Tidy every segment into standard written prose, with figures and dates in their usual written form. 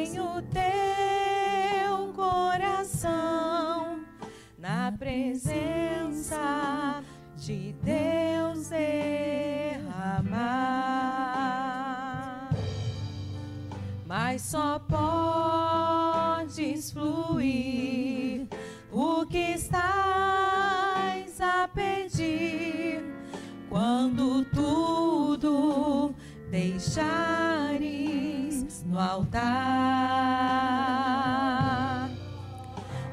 em o teu coração, na presença de Deus derramar. Mas só podes fluir o que estás a pedir quando tudo deixares no altar.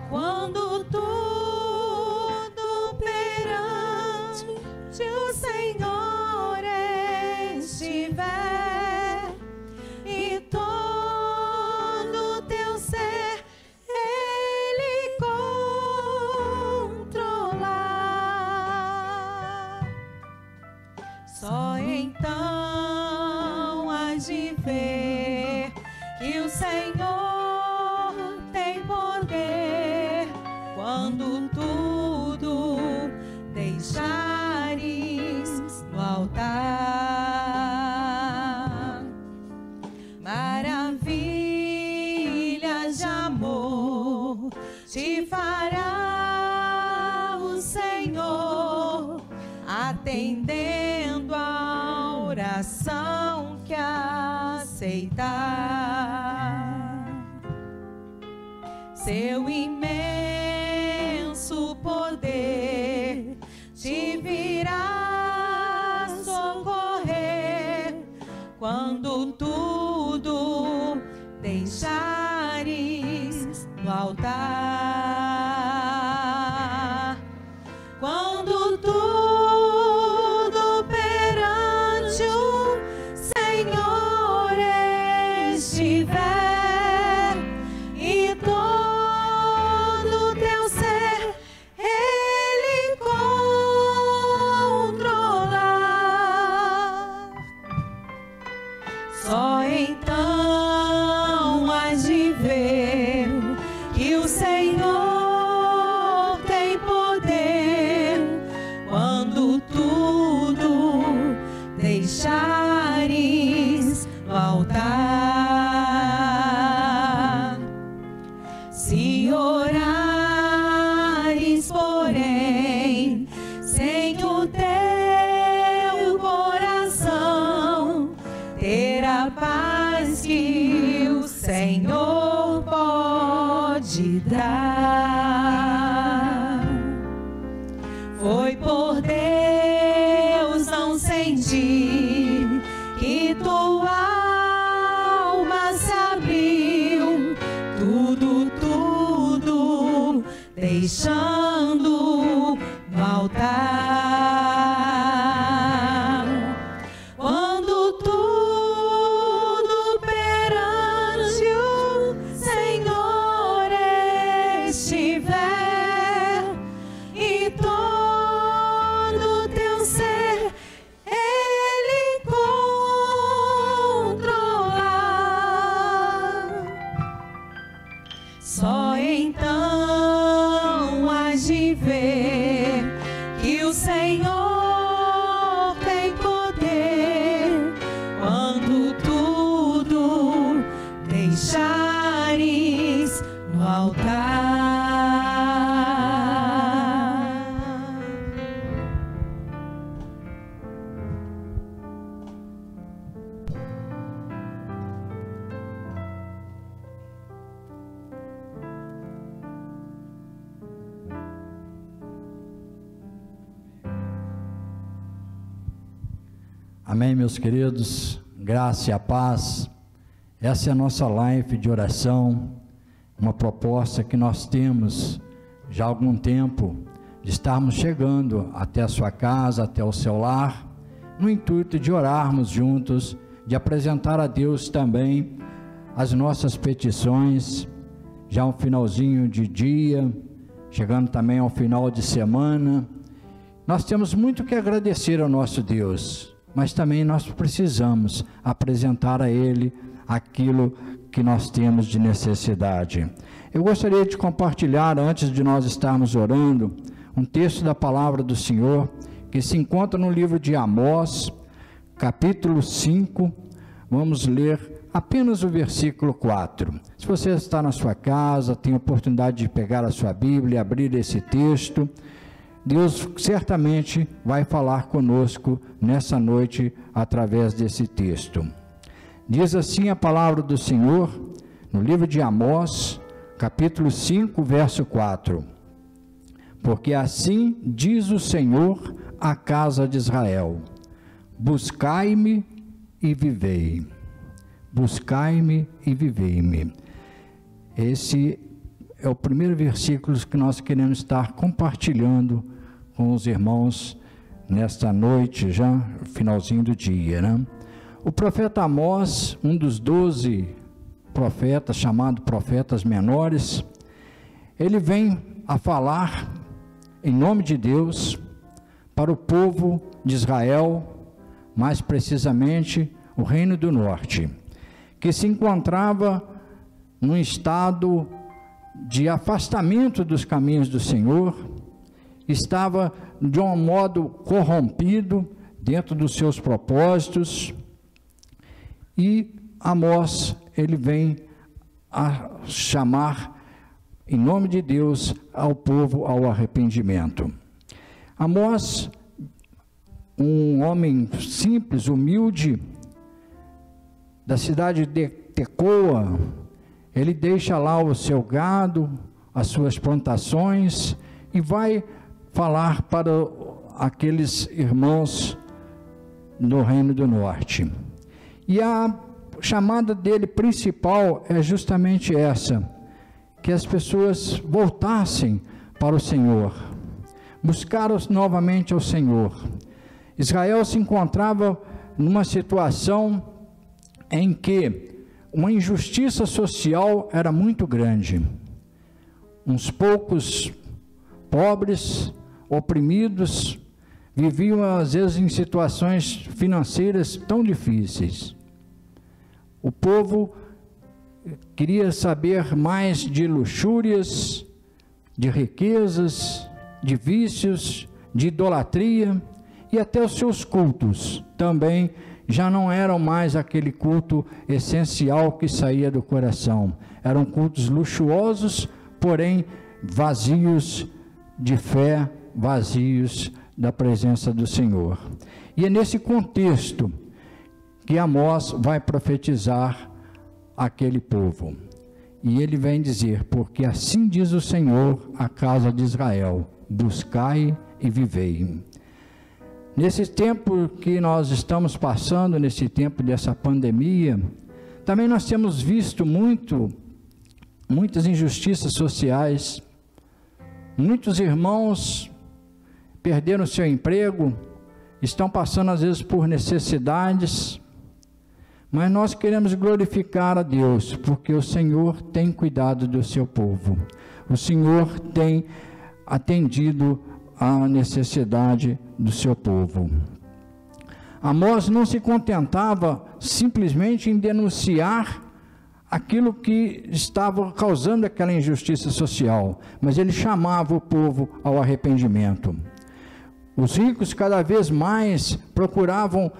Quando tudo perante o Senhor estiver e todo teu ser Ele controlar, só então hás de ver que o Senhor tem poder quando tudo deixares no altar. Maravilhas de amor te fará o Senhor, atendendo a oração que aceitar. Seu imenso poder te virá socorrer quando tudo deixares no altar. Quando tudo perante o Senhor estiver e todo teu ser Ele controlar, só então hás de ver que o Senhor tem poder quando tudo deixares no altar. Se orares, porém, sem o teu coração, ter a paz que o Senhor pode dar. Foi por Deus não sentir que tua alma se abriu, tudo deixando no altar. Quando tudo perante o Senhor estiver e todo teu ser Ele controlar, só então hás de ver que o Senhor tem poder quando tudo deixares no altar. Amém, meus queridos, graça e a paz. Essa é a nossa live de oração, uma proposta que nós temos já há algum tempo, de estarmos chegando até a sua casa, até o seu lar, no intuito de orarmos juntos, de apresentar a Deus também as nossas petições, já um finalzinho de dia, chegando também ao final de semana. Nós temos muito que agradecer ao nosso Deus, mas também nós precisamos apresentar a Ele aquilo que nós temos de necessidade. Eu gostaria de compartilhar, antes de nós estarmos orando, um texto da palavra do Senhor, que se encontra no livro de Amós, capítulo 5, vamos ler apenas o versículo 4. Se você está na sua casa, tem a oportunidade de pegar a sua Bíblia e abrir esse texto, Deus certamente vai falar conosco nessa noite através desse texto. Diz assim a palavra do Senhor no livro de Amós, capítulo 5, verso 4. Porque assim diz o Senhor à casa de Israel: buscai-me e vivei. Buscai-me e vivei-me. Esse é o primeiro versículo que nós queremos estar compartilhando com os irmãos nesta noite, já finalzinho do dia, né? O profeta Amós, um dos 12 profetas, chamado profetas menores, ele vem a falar em nome de Deus para o povo de Israel, mais precisamente o Reino do Norte, que se encontrava num estado de afastamento dos caminhos do Senhor, estava de um modo corrompido dentro dos seus propósitos, e Amós, ele vem a chamar em nome de Deus ao povo ao arrependimento. Amós, um homem simples, humilde, da cidade de Tecoa, ele deixa lá o seu gado, as suas plantações, e vai falar para aqueles irmãos no Reino do Norte. E a chamada dele principal é justamente essa: que as pessoas voltassem para o Senhor, buscaram novamente ao Senhor. Israel se encontrava numa situação em que uma injustiça social era muito grande. Uns poucos pobres, oprimidos, viviam às vezes em situações financeiras tão difíceis. O povo queria saber mais de luxúrias, de riquezas, de vícios, de idolatria, e até os seus cultos também já não eram mais aquele culto essencial que saía do coração. Eram cultos luxuosos, porém vazios de fé, vazios da presença do Senhor. E é nesse contexto que Amós vai profetizar aquele povo. E ele vem dizer: porque assim diz o Senhor à casa de Israel: buscai e vivei. Nesse tempo que nós estamos passando, nesse tempo dessa pandemia, também nós temos visto muitas injustiças sociais. Muitos irmãos perderam seu emprego, estão passando às vezes por necessidades, mas nós queremos glorificar a Deus, porque o Senhor tem cuidado do seu povo, o Senhor tem atendido a necessidade do seu povo. Amós não se contentava simplesmente em denunciar aquilo que estava causando aquela injustiça social, mas ele chamava o povo ao arrependimento. Os ricos cada vez mais procuravam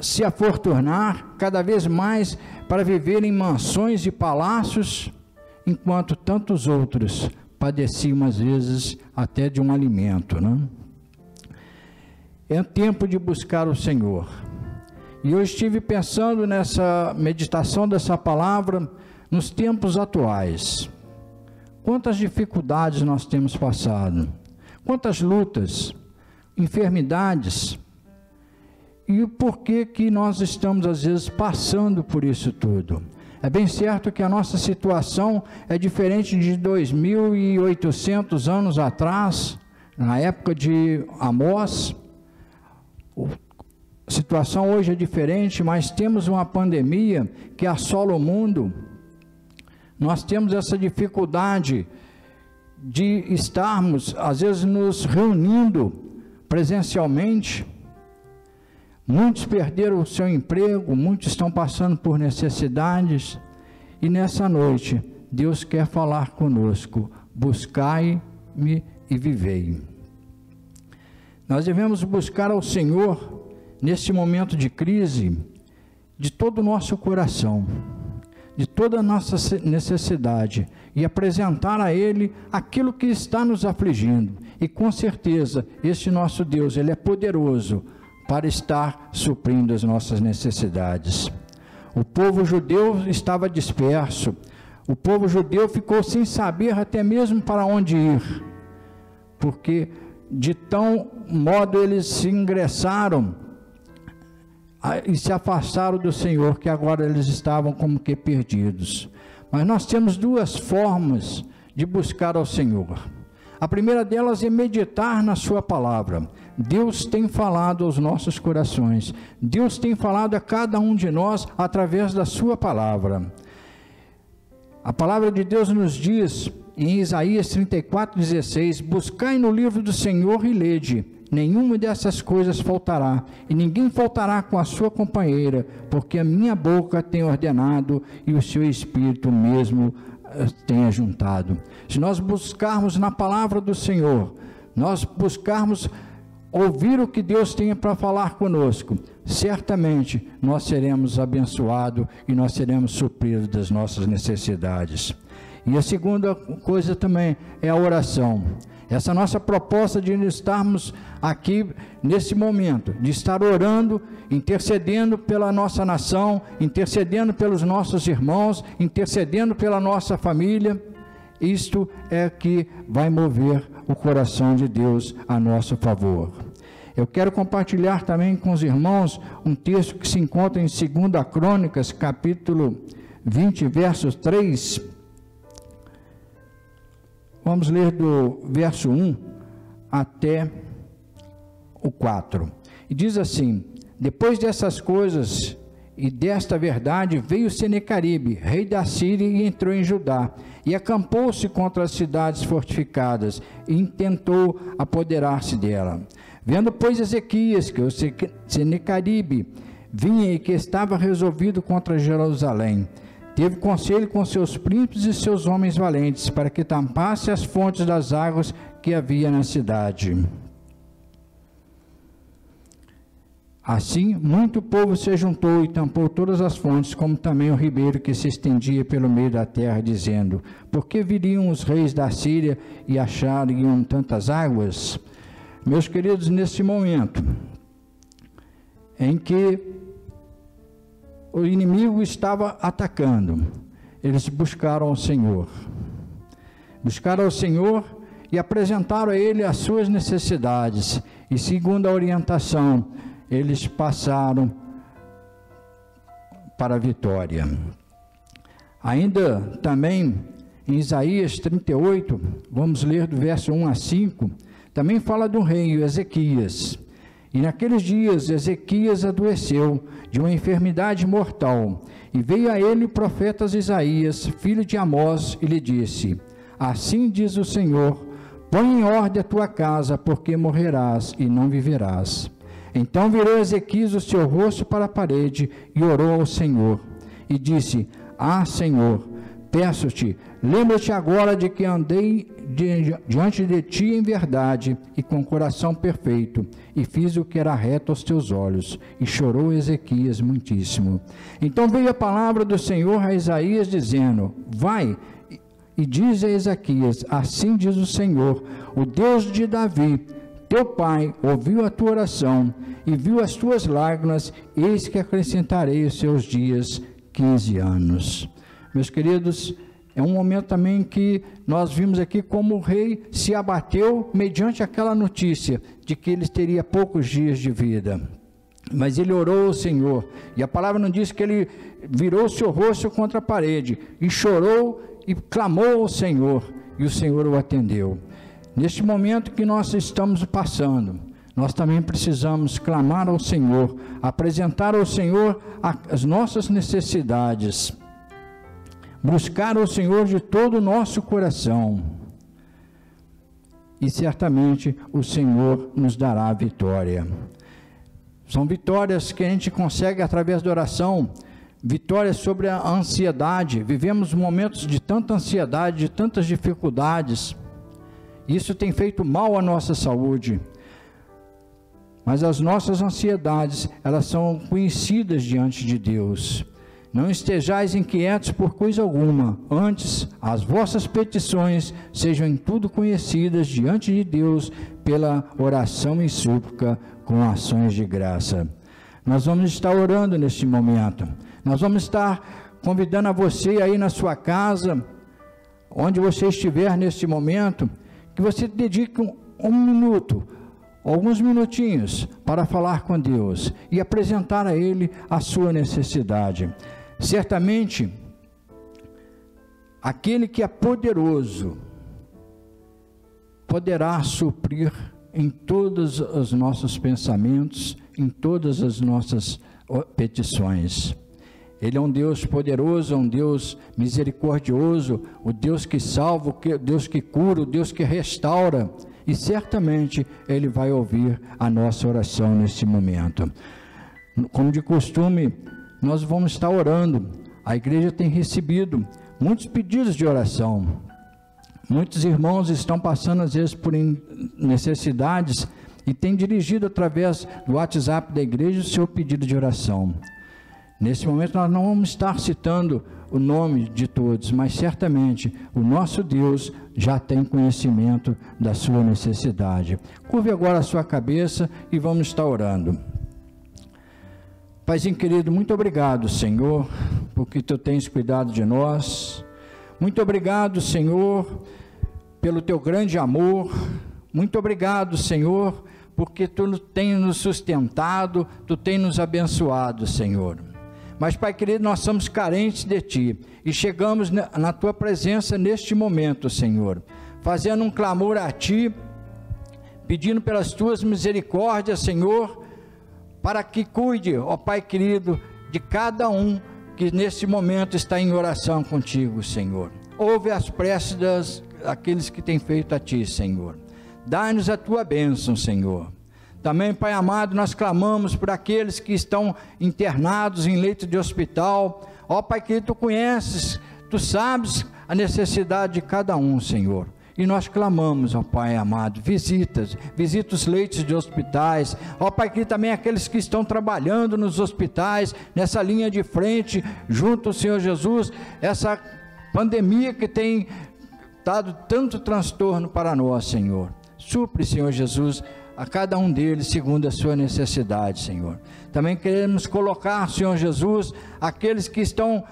se afortunar, cada vez mais para viver em mansões e palácios, enquanto tantos outros padeciam às vezes até de um alimento, né? É tempo de buscar o Senhor. E eu estive pensando nessa meditação dessa palavra nos tempos atuais. Quantas dificuldades nós temos passado, quantas lutas, enfermidades, e o porquê que nós estamos às vezes passando por isso tudo. É bem certo que a nossa situação é diferente de 2.800 anos atrás, na época de Amós. A situação hoje é diferente, mas temos uma pandemia que assola o mundo. Nós temos essa dificuldade de estarmos, às vezes, nos reunindo presencialmente. Muitos perderam o seu emprego, muitos estão passando por necessidades, e nessa noite Deus quer falar conosco: buscai-me e vivei. Nós devemos buscar ao Senhor neste momento de crise, de todo o nosso coração, de toda a nossa necessidade, e apresentar a Ele aquilo que está nos afligindo. E com certeza, este nosso Deus, Ele é poderoso para estar suprindo as nossas necessidades. O povo judeu estava disperso, o povo judeu ficou sem saber até mesmo para onde ir, porque de tão modo eles se ingressaram e se afastaram do Senhor, que agora eles estavam como que perdidos. Mas nós temos duas formas de buscar ao Senhor. A primeira delas é meditar na sua palavra. Deus tem falado aos nossos corações, Deus tem falado a cada um de nós através da sua palavra. A palavra de Deus nos diz em Isaías 34:16: buscai no livro do Senhor e lede, nenhuma dessas coisas faltará, e ninguém faltará com a sua companheira, porque a minha boca tem ordenado e o seu espírito mesmo tem ajuntado. Se nós buscarmos na palavra do Senhor, nós buscarmos ouvir o que Deus tem para falar conosco, certamente nós seremos abençoados e nós seremos supridos das nossas necessidades. E a segunda coisa também é a oração. Essa nossa proposta de estarmos aqui nesse momento, de estar orando, intercedendo pela nossa nação, intercedendo pelos nossos irmãos, intercedendo pela nossa família, isto é que vai mover o coração de Deus a nosso favor. Eu quero compartilhar também com os irmãos um texto que se encontra em 2 Crônicas, capítulo 20, versos 3. Vamos ler do verso 1 até o 4. E diz assim: depois dessas coisas e desta verdade, veio Senecaribe, rei da Síria, e entrou em Judá, e acampou-se contra as cidades fortificadas, e intentou apoderar-se dela. Vendo, pois, Ezequias, que o Senecaribe vinha e que estava resolvido contra Jerusalém, teve conselho com seus príncipes e seus homens valentes, para que tampasse as fontes das águas que havia na cidade. Assim, muito povo se juntou e tampou todas as fontes, como também o ribeiro que se estendia pelo meio da terra, dizendo: por que viriam os reis da Síria e achariam tantas águas? Meus queridos, nesse momento em que o inimigo estava atacando, eles buscaram o Senhor. Buscaram o Senhor e apresentaram a Ele as suas necessidades. E segundo a orientação, eles passaram para a vitória. Ainda também em Isaías 38, vamos ler do verso 1 a 5, também fala do rei Ezequias. E naqueles dias Ezequias adoeceu de uma enfermidade mortal, e veio a ele o profeta Isaías, filho de Amós, e lhe disse: assim diz o Senhor, põe em ordem a tua casa, porque morrerás e não viverás. Então virou Ezequias o seu rosto para a parede e orou ao Senhor, e disse: ah, Senhor, peço-te, lembra-te agora de que andei diante de ti em verdade e com coração perfeito, e fiz o que era reto aos teus olhos. E chorou Ezequias muitíssimo. Então veio a palavra do Senhor a Isaías, dizendo: vai e diz a Ezequias: assim diz o Senhor, o Deus de Davi, teu pai, ouviu a tua oração e viu as tuas lágrimas, eis que acrescentarei os seus dias 15 anos. Meus queridos, é um momento também que nós vimos aqui como o rei se abateu mediante aquela notícia de que ele teria poucos dias de vida. Mas ele orou ao Senhor, e a palavra não diz que ele virou seu rosto contra a parede, e chorou e clamou ao Senhor, e o Senhor o atendeu. Neste momento que nós estamos passando, nós também precisamos clamar ao Senhor, apresentar ao Senhor as nossas necessidades, buscar o Senhor de todo o nosso coração, e certamente o Senhor nos dará a vitória. São vitórias que a gente consegue através da oração, vitórias sobre a ansiedade. Vivemos momentos de tanta ansiedade, de tantas dificuldades, isso tem feito mal à nossa saúde. mas as nossas ansiedades, elas são conhecidas diante de Deus. Não estejais inquietos por coisa alguma, antes as vossas petições sejam em tudo conhecidas diante de Deus pela oração e súplica com ações de graça. Nós vamos estar orando neste momento, nós vamos estar convidando a você aí na sua casa, onde você estiver neste momento, que você dedique um minuto, alguns minutinhos para falar com Deus e apresentar a Ele a sua necessidade. Certamente, aquele que é poderoso poderá suprir em todos os nossos pensamentos, em todas as nossas petições. Ele é um Deus poderoso, é um Deus misericordioso, o Deus que salva, o Deus que cura, o Deus que restaura, e certamente Ele vai ouvir a nossa oração neste momento. Como de costume, nós vamos estar orando. A igreja tem recebido muitos pedidos de oração. Muitos irmãos estão passando às vezes por necessidades e têm dirigido através do WhatsApp da igreja o seu pedido de oração. Nesse momento nós não vamos estar citando o nome de todos, mas certamente o nosso Deus já tem conhecimento da sua necessidade. Curve agora a sua cabeça e vamos estar orando. Paizinho querido, muito obrigado, Senhor, porque Tu tens cuidado de nós. Muito obrigado, Senhor, pelo Teu grande amor. Muito obrigado, Senhor, porque Tu tens nos sustentado, Tu tens nos abençoado, Senhor. Mas, Pai querido, nós somos carentes de Ti e chegamos na Tua presença neste momento, Senhor, fazendo um clamor a Ti, pedindo pelas Tuas misericórdias, Senhor, para que cuide, ó Pai querido, de cada um que neste momento está em oração contigo, Senhor. Ouve as preces daqueles que têm feito a Ti, Senhor. Dá-nos a Tua bênção, Senhor. Também, Pai amado, nós clamamos por aqueles que estão internados em leito de hospital. Ó Pai querido, Tu conheces, Tu sabes a necessidade de cada um, Senhor. E nós clamamos, ó Pai amado, visita os leitos de hospitais. Ó Pai querido, também aqueles que estão trabalhando nos hospitais, nessa linha de frente, junto ao Senhor Jesus, essa pandemia que tem dado tanto transtorno para nós, Senhor. Supre, Senhor Jesus, a cada um deles segundo a sua necessidade, Senhor. Também queremos colocar, Senhor Jesus, aqueles que estão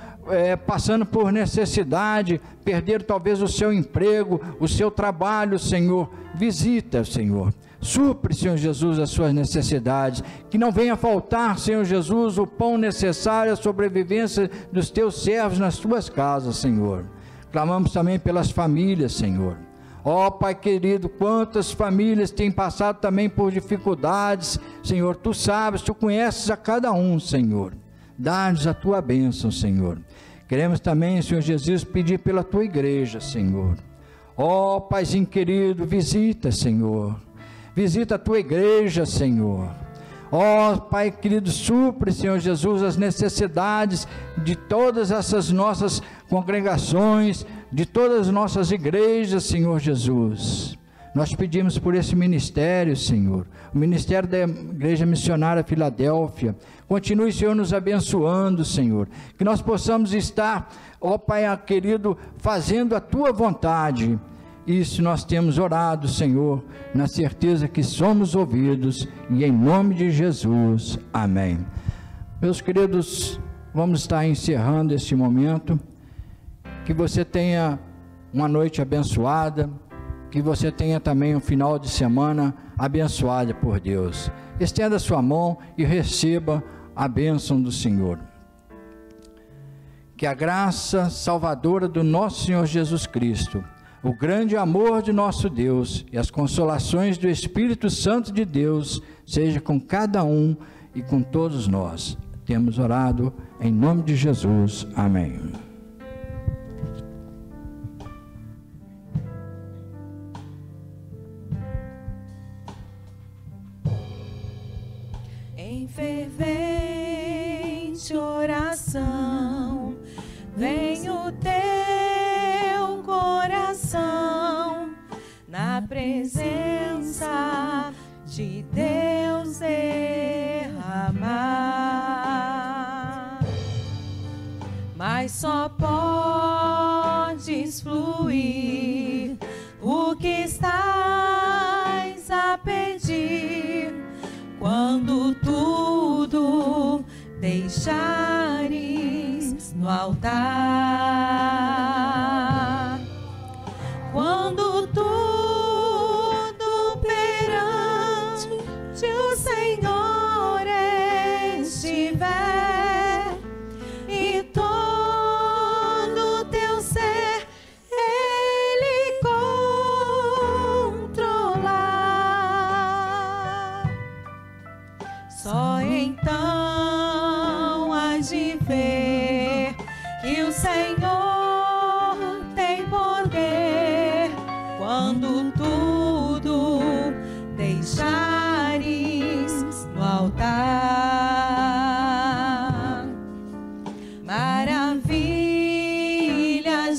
passando por necessidade, perderam talvez o seu emprego, o seu trabalho, Senhor. Visita, Senhor. Supre, Senhor Jesus, as suas necessidades, que não venha faltar, Senhor Jesus, o pão necessário à sobrevivência dos teus servos nas tuas casas, Senhor. Clamamos também pelas famílias, Senhor. Ó Pai querido, quantas famílias têm passado também por dificuldades, Senhor, Tu sabes, Tu conheces a cada um, Senhor. Dá-nos a Tua bênção, Senhor. Queremos também, Senhor Jesus, pedir pela Tua igreja, Senhor. Ó Paizinho querido, visita, Senhor. Visita a Tua igreja, Senhor. Ó Pai querido, supre, Senhor Jesus, as necessidades de todas essas nossas congregações, de todas as nossas igrejas, Senhor Jesus. Nós pedimos por esse ministério, Senhor, o ministério da Igreja Missionária Filadélfia. Continue, Senhor, nos abençoando, Senhor, que nós possamos estar, ó Pai querido, fazendo a Tua vontade. Isso nós temos orado, Senhor, na certeza que somos ouvidos, e em nome de Jesus, amém. Meus queridos, vamos estar encerrando este momento. Que você tenha uma noite abençoada, que você tenha também um final de semana abençoado por Deus. Estenda a sua mão e receba a bênção do Senhor. Que a graça salvadora do nosso Senhor Jesus Cristo, o grande amor de nosso Deus e as consolações do Espírito Santo de Deus seja com cada um e com todos nós. Temos orado em nome de Jesus. Amém. Em fervente oração, vem o teu coração, na presença de Deus derramar, mas só podes fluir o que estás a pedir quando tudo deixares no altar. Quando tudo perante o Senhor estiver e todo teu ser Ele controlar, só então hás de ver que o Senhor tem poder quando tudo deixares no altar. Maravilhas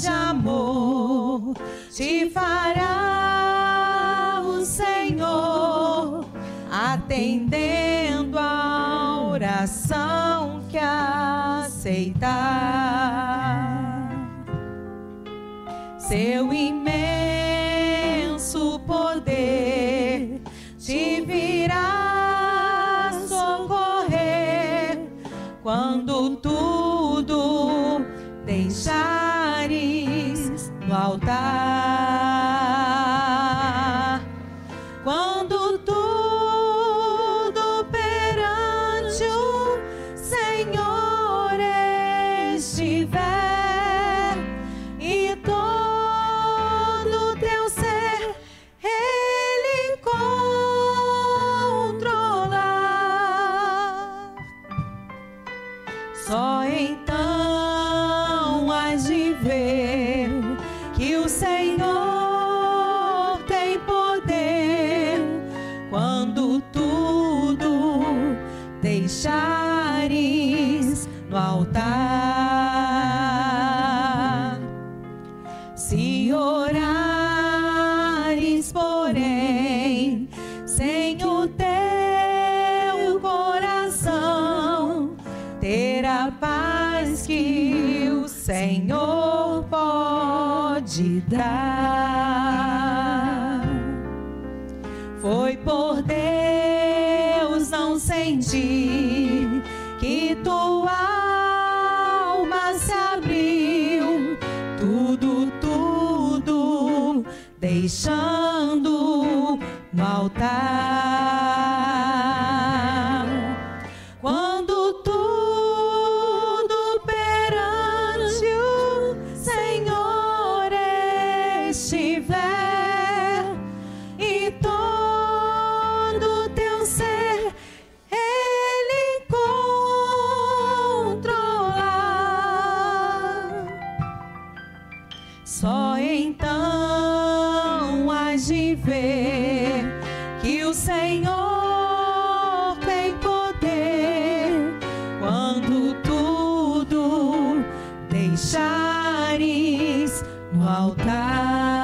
de amor te fará o Senhor, atendendo a oração que aceitar. Seu imenso poder te virá socorrer quando tudo deixares no altar. Quando tudo perante o Senhor estiver e todo teu ser Ele controlar, só então hás de ver que o Senhor tem poder quando tudo deixares no altar. Se orares, porém, sem o teu coração, ter a paz que o Senhor pode dar. Foi por Deus não sentir que tua alma se abriu, tudo deixando no altar. Quando tudo perante o Senhor estiver e todo teu ser Ele controlar, só então hás de ver que o Senhor tem poder quando tudo deixares no altar.